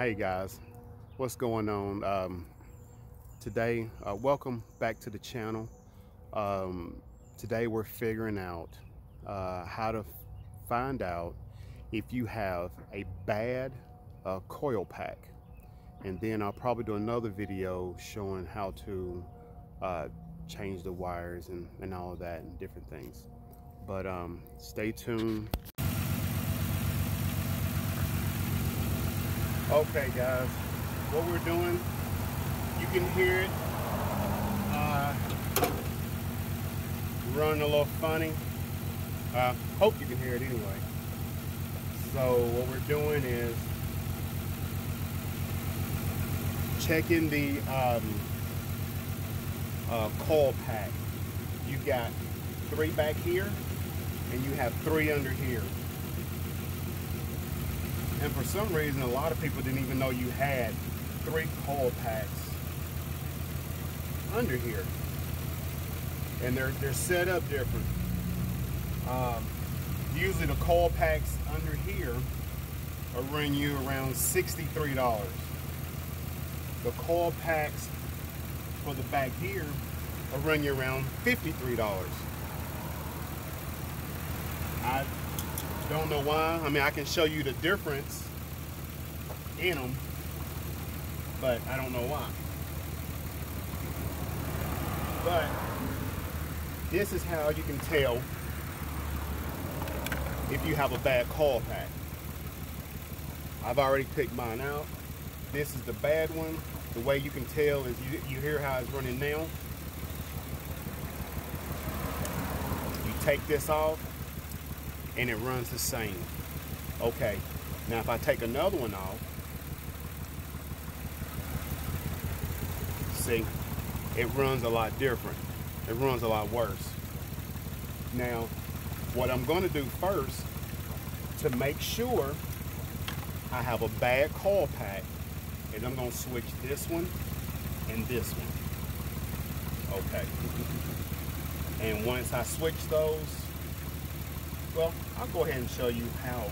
Hey guys, what's going on today? Welcome back to the channel. Today we're figuring out how to find out if you have a bad coil pack, and then I'll probably do another video showing how to change the wires and all of that and different things. But stay tuned. Okay guys, what we're doing, you can hear it running a little funny. Hope you can hear it anyway. So what we're doing is checking the coil pack. You got 3 back here and you have 3 under here. And for some reason, a lot of people didn't even know you had 3 coil packs under here. And they're set up different. Usually the coil packs under here will run you around $63. The coil packs for the back here will run you around $53. I don't know why. I mean, I can show you the difference in them, but I don't know why. But this is how you can tell if you have a bad coil pack. I've already picked mine out. This is the bad one. The way you can tell is you hear how it's running now. You take this off and it runs the same. Okay, now if I take another one off, see, it runs a lot different. It runs a lot worse. Now, what I'm gonna do first to make sure I have a bad coil pack is I'm gonna switch this one and this one. Okay. And once I switch those, well, I'll go ahead and show you how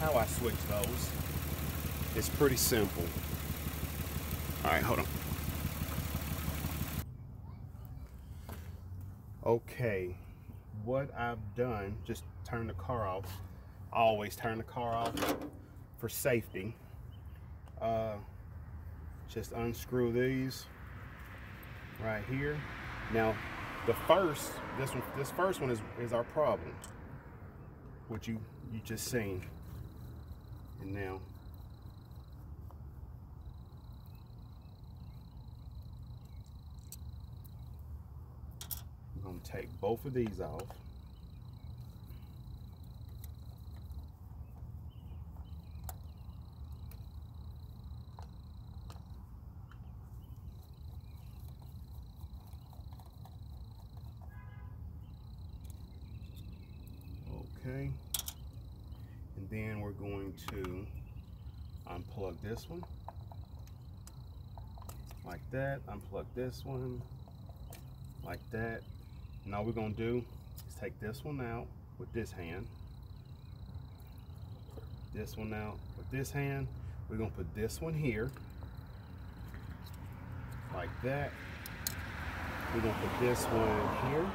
I switch those. It's pretty simple. All right, hold on. Okay, what I've done, just turn the car off. I always turn the car off for safety. Just unscrew these right here. Now, this first one is our problem, which you just seen. And now I'm gonna take both of these off. Okay, and then we're going to unplug this one like that, unplug this one like that. And all we're going to do is take this one out with this hand, this one out with this hand. We're going to put this one here like that. We're going to put this one here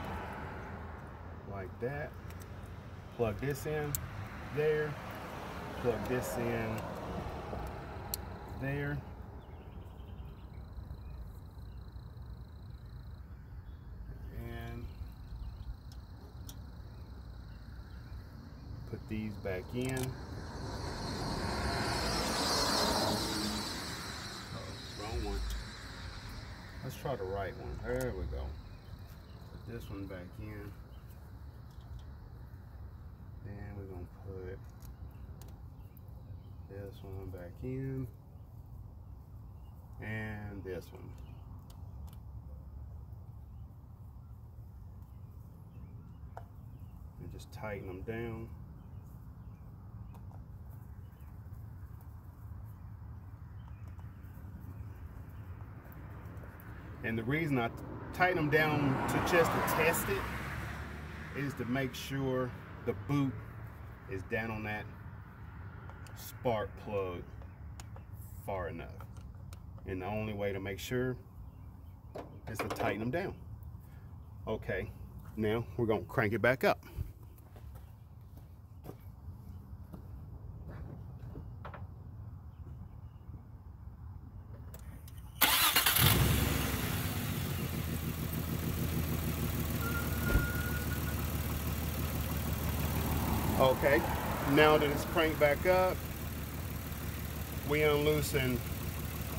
like that. Plug this in there, plug this in there. And put these back in. Oh, wrong one. Let's try the right one. There we go. Put this one back in. And we're gonna put this one back in, and this one. And just tighten them down. And the reason I tighten them down to just to test it is to make sure the boot is down on that spark plug. far enough. And the only way to make sure is to tighten them down. Okay, now we're gonna crank it back up. Okay, now that it's cranked back up, we unloosen.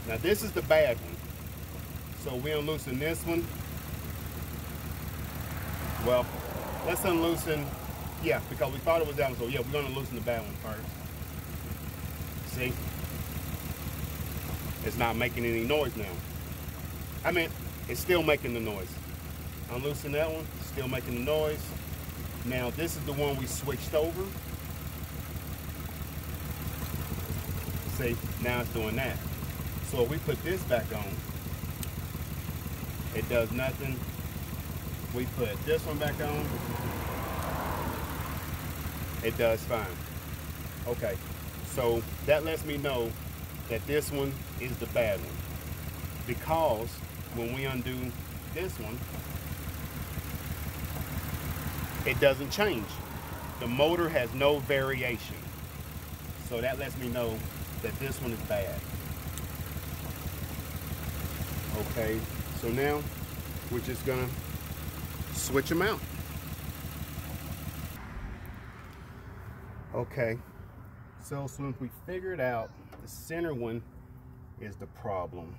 Now this is the bad one. So we unloosen this one. Well, let's unloosen, yeah, because we thought it was that one. So yeah, we're gonna loosen the bad one first. See? It's not making any noise now. I mean, it's still making the noise. Unloosen that one, still making the noise. Now this is the one we switched over. See, now it's doing that. So if we put this back on, it does nothing. We put this one back on, it does fine. Okay, so that lets me know that this one is the bad one, because when we undo this one, it doesn't change. The motor has no variation. So that lets me know that this one is bad. Okay, so now we're just gonna switch them out. Okay, so since we figured out the center one is the problem,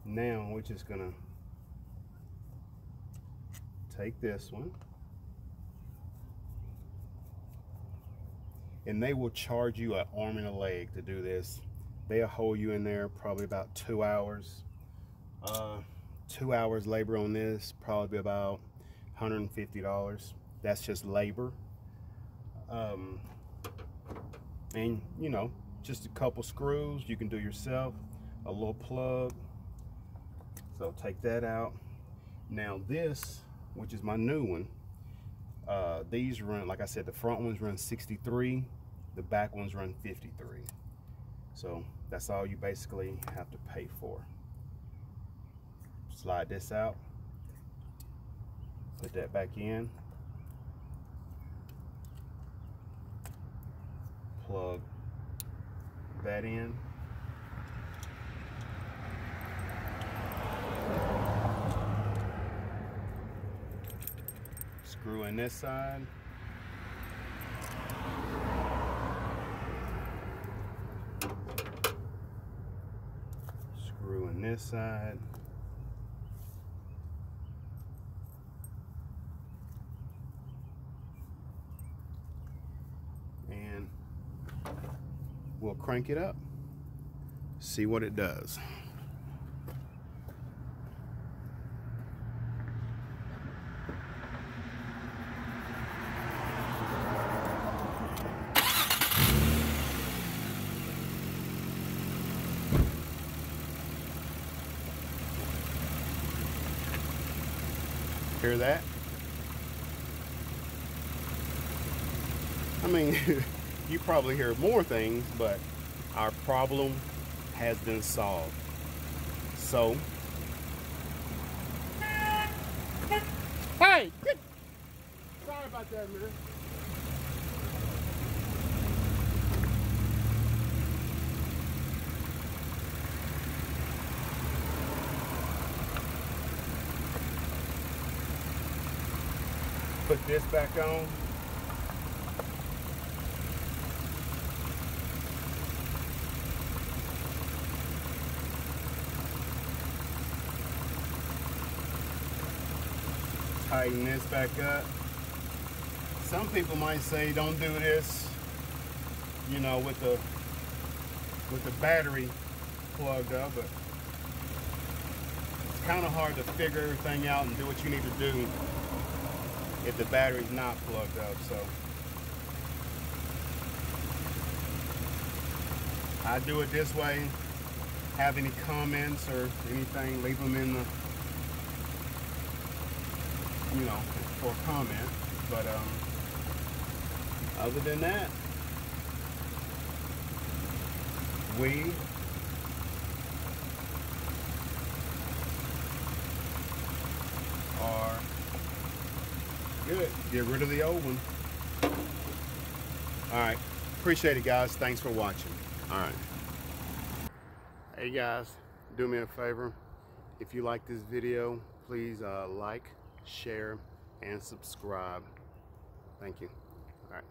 now we're just gonna take this one, and they will charge you an arm and a leg to do this. They'll hold you in there probably about 2 hours. 2 hours labor on this, probably about $150. That's just labor. And you know, just a couple screws you can do yourself, a little plug. So take that out. Now this, which is my new one, these run, like I said, the front ones run 63, the back ones run 53. So that's all you basically have to pay for. Slide this out, put that back in, plug that in, screw in this side, screw in this side, and we'll crank it up, see what it does. Hear that? I mean, you probably hear more things, but our problem has been solved. So, hey, sorry about that, man. Put this back on. Tighten this back up. Some people might say don't do this, you know, with the battery plugged up, but it's kind of hard to figure everything out and do what you need to do if the battery's not plugged up. So I do it this way. Have any comments or anything, leave them in the, you know, for a comment. But other than that, We are good. Get rid of the old one. All right. Appreciate it, guys. Thanks for watching. All right. Hey, guys. Do me a favor. If you like this video, please like, share, and subscribe. Thank you. All right.